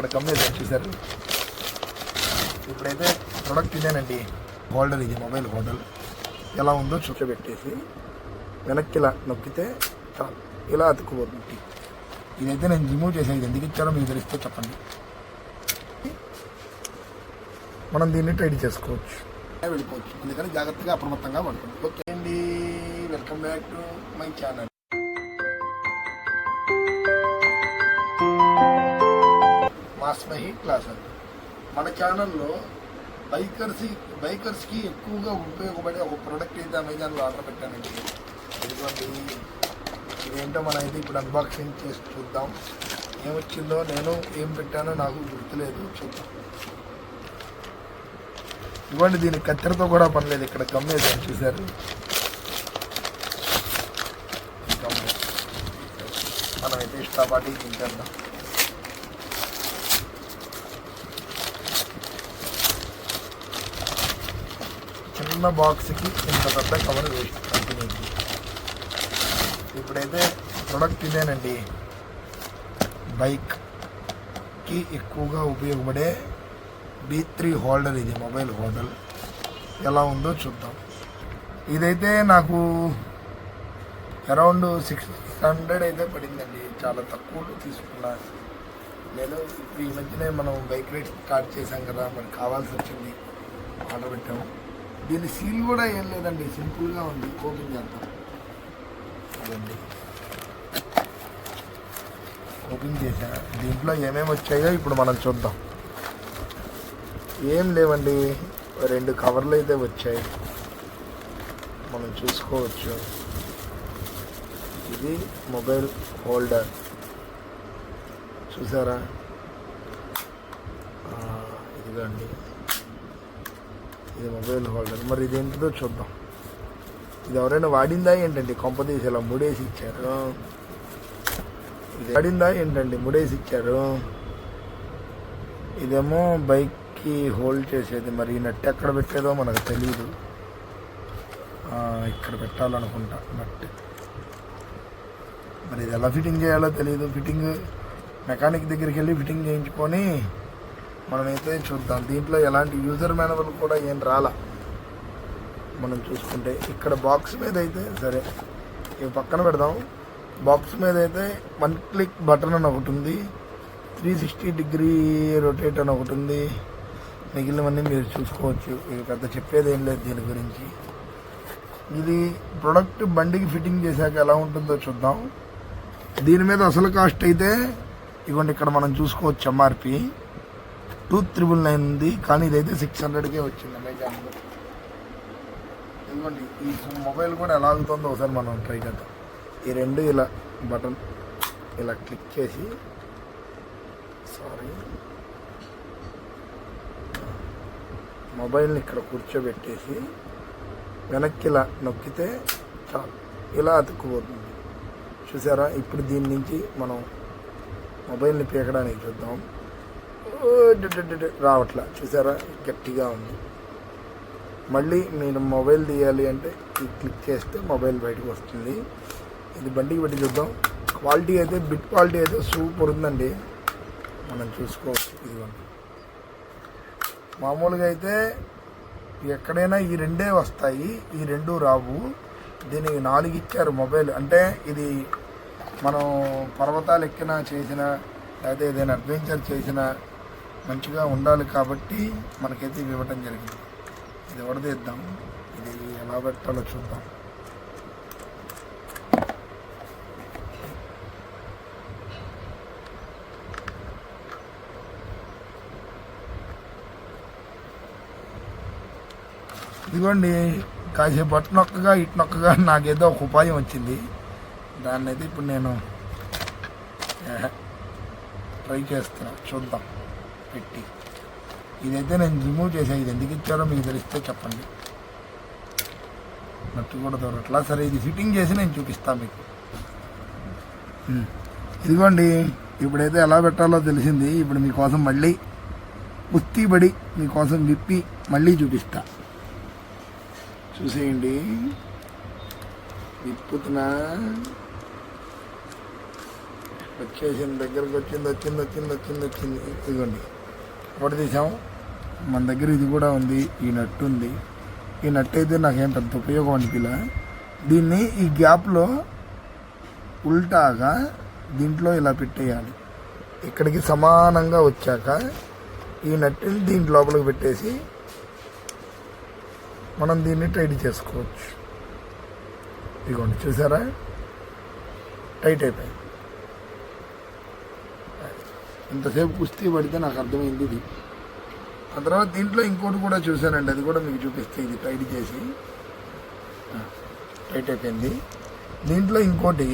ఇక్కడ కమ్మేసారు చూసారు. ఇప్పుడైతే ప్రొడక్ట్ ఇదేనండి, హోల్డర్. ఇది మొబైల్ హోల్డర్ ఎలా ఉందో చూపెట్టేసి వెనక్కి ఇలా నొక్కితే చాలు, ఇలా అతుక్కుపోతుంది. ఇదైతే నేను రిమూవ్ చేసాను. ఇది ఎందుకు ఇచ్చారో మీకు తెలిస్తే చెప్పండి. మనం దీన్ని ట్రైడ్ చేసుకోవచ్చు, వెళ్ళిపోవచ్చు. అందుకని జాగ్రత్తగా అప్రమత్తంగా పడుతుంది. ఓకే అండి, welcome back to my channel. మాస్మహి క్లాస్ అండి. మన ఛానల్లో బైకర్స్కి ఎక్కువగా ఉపయోగపడే ఒక ప్రోడక్ట్ అయితే అమెజాన్లో ఆర్డర్ పెట్టానండి. ఇదిగోండి, ఇదేంటో మనం అయితే ఇప్పుడు అన్బాక్సింగ్ చేసి చూద్దాం. ఏమొచ్చిందో, నేను ఏం పెట్టానో నాకు గుర్తులేదు, చూద్దాం. ఇవ్వండి, దీనికి కత్తెరతో కూడా పనిలేదు. ఇక్కడ గమ్మేసాను చూసారు. మనమైతే ఇష్టపాటి తింటాం. చిన్న బాక్స్కి ఇంత పెద్ద కవర్ వేస్ట్ కంపెనీకి. ఇప్పుడైతే ప్రొడక్ట్ ఇదేనండి, బైక్కి ఎక్కువగా ఉపయోగపడే B3 హోల్డర్. ఇది మొబైల్ హోల్డర్ ఎలా ఉందో చూద్దాం. ఇదైతే నాకు అరౌండ్ 600 అయితే పడిందండి. చాలా తక్కువలో తీసుకున్నాను నేను. ఈ మధ్యనే మనం బైక్ రైడ్ స్టార్ట్ చేసాం కదా, మనకు కావాల్సి వచ్చింది, ఆర్డర్ పెట్టాము. దీని సీల్ కూడా ఏం లేదండి, సింపుల్గా ఉంది. ఓపెన్ చేద్దాం. అదండి, ఓపెన్ చేసా. దీంట్లో ఏమేమి వచ్చాయో ఇప్పుడు మనం చూద్దాం. ఏం లేవండి, 2 కవర్లు అయితే వచ్చాయి, మనం చూసుకోవచ్చు. ఇది మొబైల్ హోల్డర్ చూసారా, ఇదిగోండి, ఇది మొబైల్ హోల్డర్. మరి ఇదేంటిదో చూద్దాం. ఇది ఎవరైనా వాడిందా ఏంటండి? కొంపదీసి ఇలా ముడేసి ఇచ్చారు. ఇది వాడిందా ఏంటండి? ముడేసి ఇచ్చారు. ఇదేమో బైక్కి హోల్డ్ చేసేది. మరి ఈ నట్ ఎక్కడ పెట్టేదో మనకు తెలియదు. ఇక్కడ పెట్టాలనుకుంటా నట్. మరి ఇది ఎలా ఫిట్టింగ్ చేయాలో తెలియదు. ఫిట్టింగ్ మెకానిక్ దగ్గరికి వెళ్ళి ఫిట్టింగ్ చేయించుకొని మనమైతే చూద్దాం. దీంట్లో ఎలాంటి యూజర్ మాన్యువల్ కూడా ఏం రాలా. మనం చూసుకుంటే ఇక్కడ బాక్స్ మీద అయితే, సరే ఇవి పక్కన పెడదాం. బాక్స్ మీద అయితే 1 క్లిక్ బటన్ అని ఒకటి ఉంది, 360 డిగ్రీ రొటేట్ అని ఒకటి ఉంది. మిగిలినవన్నీ మీరు చూసుకోవచ్చు. ఇక పెద్ద చెప్పేది ఏం లేదు దీని గురించి. ఇది ప్రొడక్ట్ బండికి ఫిట్టింగ్ చేశాక ఎలా ఉంటుందో చూద్దాం. దీని మీద అసలు కాస్ట్ అయితే ఇవ్వండి, ఇక్కడ మనం చూసుకోవచ్చు. MRP 2,999 ఉంది, కానీ ఇదైతే 600కే వచ్చింది అమెజాన్లో. ఇదిగోండి, ఈ మొబైల్ కూడా ఎలా అవుతుందో ఒకసారి మనం ట్రై చేద్దాం. ఈ 2 ఇలా బటన్ ఇలా క్లిక్ చేసి, మొబైల్ని ఇక్కడ కూర్చోబెట్టేసి వెనక్కి ఇలా నొక్కితే చాలు, ఇలా అతుక్కుపోతుంది. చూసారా? ఇప్పుడు దీని నుంచి మనం మొబైల్ని పీకడానికి చూద్దాం. రావట్లా, చూసారా? గట్టిగా ఉంది. మళ్ళీ మీరు మొబైల్ తీయాలి అంటే ఈ క్లిక్ చేస్తే మొబైల్ బయటకు వస్తుంది. ఇది బండికి పెట్టి చూద్దాం. క్వాలిటీ అయితే, బిట్ క్వాలిటీ అయితే సూపర్ ఉందండి, మనం చూసుకోవచ్చు. ఇదిగోండి, మామూలుగా అయితే ఎక్కడైనా ఈ 2 వస్తాయి, ఈ 2 రావు. దీనికి 4 ఇచ్చారు మొబైల్. అంటే ఇది మనం పర్వతాలు ఎక్కినా చేసినా, లేకపోతే ఏదైనా అడ్వెంచర్ చేసినా మంచిగా ఉండాలి కాబట్టి మనకైతే ఇవి ఇవ్వటం జరిగింది. ఇది వడదీద్దాం, ఇది ఎలా పెట్టాలో చూద్దాం. ఇదిగోండి, కాసేపు అటు నొక్కగా ఇటు నొక్కగా నాకేదో ఒక ఉపాయం వచ్చింది. దాన్ని అయితే ఇప్పుడు నేను ట్రై చేస్తున్నా, చూద్దాం పెట్టి. ఇదైతే నేను రిమూవ్ చేసాను. ఇది ఎందుకు ఇచ్చారో మీకు తెలిస్తే చెప్పండి. నట్టు కూడా దొరకట్లా. సరే, ఇది ఫిట్టింగ్ చేసి నేను చూపిస్తాను మీకు. ఇదిగోండి, ఇప్పుడైతే ఎలా పెట్టాలో తెలిసింది. ఇప్పుడు మీకోసం మళ్ళీ ఉత్తిబడి మీకోసం విప్పి మళ్ళీ చూపిస్తా, చూసేయండి. విప్పుతున్నా, వచ్చేసింది, దగ్గరకు వచ్చింది. ఇదిగోండి ఒకటి తీసాం. మన దగ్గర ఇది కూడా ఉంది, ఈ నట్టు ఉంది. ఈ నట్టు అయితే నాకేం పెద్ద ఉపయోగం అనిపిలా. దీన్ని ఈ గ్యాప్లో ఉల్టాగా దీంట్లో ఇలా పెట్టేయాలి. ఇక్కడికి సమానంగా వచ్చాక ఈ నట్టుని దీని లోపలికి పెట్టేసి మనం దీన్ని టైట్ చేసుకోవచ్చు. ఇదిగోండి చూసారా, టైట్ అయిపోయింది. ఇంతసేపు కుస్తీ పడితే నాకు అర్థమైంది ఇది. ఆ తర్వాత దీంట్లో ఇంకోటి కూడా చూసానండి, అది కూడా మీకు చూపిస్తే. ఇది టైట్ చేసి టైట్ అయిపోయింది. దీంట్లో ఇంకోటి,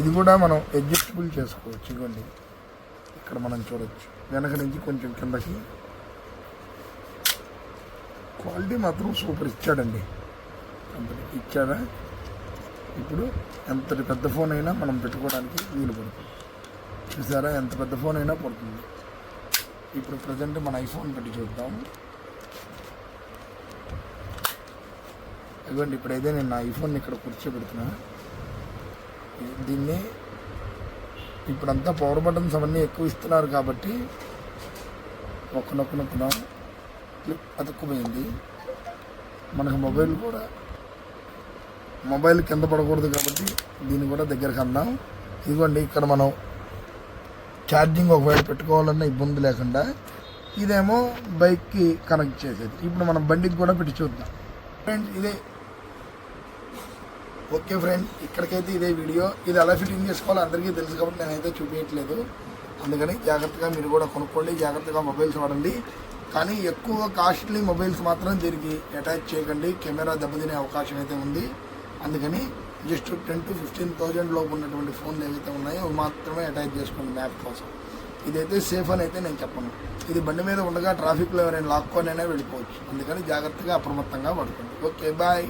ఇది కూడా మనం అడ్జస్టబుల్ చేసుకోవచ్చు. ఇదిగోండి ఇక్కడ మనం చూడవచ్చు, వెనక నుంచి కొంచెం కిందకి. క్వాలిటీ మాత్రం సూపర్ ఇచ్చాడండి, కంపెనీ ఇచ్చాడా. ఇప్పుడు ఎంతటి పెద్ద ఫోన్ అయినా మనం పెట్టుకోవడానికి వీలు పడుతుంది. చూసారా, ఎంత పెద్ద ఫోన్ అయినా పడుతుంది. ఇప్పుడు ప్రజెంట్ మన ఐఫోన్ పెట్టి చూద్దాం. ఇదిగోండి ఇప్పుడైతే నేను నా ఐఫోన్ ఇక్కడ కూర్చోబెడుతున్నా. దీన్ని ఇప్పుడంతా పవర్ బటన్స్ అవన్నీ ఎక్కువ ఇస్తున్నారు కాబట్టి నొక్కుదాం. క్లిప్ అతుక్కుపోయింది. మనకు మొబైల్ కింద పడకూడదు కాబట్టి దీన్ని కూడా దగ్గరకు అందాం. ఇదిగోండి ఇక్కడ మనం ఛార్జింగ్ ఒకవేళ పెట్టుకోవాలన్న ఇబ్బంది లేకుండా, ఇదేమో బైక్కి కనెక్ట్ చేసేది. ఇప్పుడు మనం బండికి కూడా పెట్టి చూద్దాం. ఫ్రెండ్స్ ఇదే ఓకే ఫ్రెండ్, ఇక్కడికైతే ఇదే వీడియో. ఇది ఎలా ఫిట్టింగ్ చేసుకోవాలో అందరికీ తెలుసు కాబట్టి నేనైతే చూపించట్లేదు. అందుకని జాగ్రత్తగా మీరు కూడా కొనుక్కోండి, జాగ్రత్తగా మొబైల్స్ వాడండి. కానీ ఎక్కువ కాస్ట్లీ మొబైల్స్ మాత్రం దీనికి అటాచ్ చేయకండి, కెమెరా దెబ్బతినే అవకాశం అయితే ఉంది. అందుకని జస్ట్ 10,000 to 15,000 లోపు ఉన్నటువంటి ఫోన్లు ఏవైతే ఉన్నాయో అవి మాత్రమే అటాచ్ చేసుకోండి మ్యాప్ కోసం. ఇదైతే సేఫ్ అని అయితే నేను చెప్పను. ఇది బండి మీద ఉండగా ట్రాఫిక్లో ఎవరైనా లాక్కొనైనా వెళ్ళిపోవచ్చు. అందుకని జాగ్రత్తగా అప్రమత్తంగా పడుకోండి. Okay bye.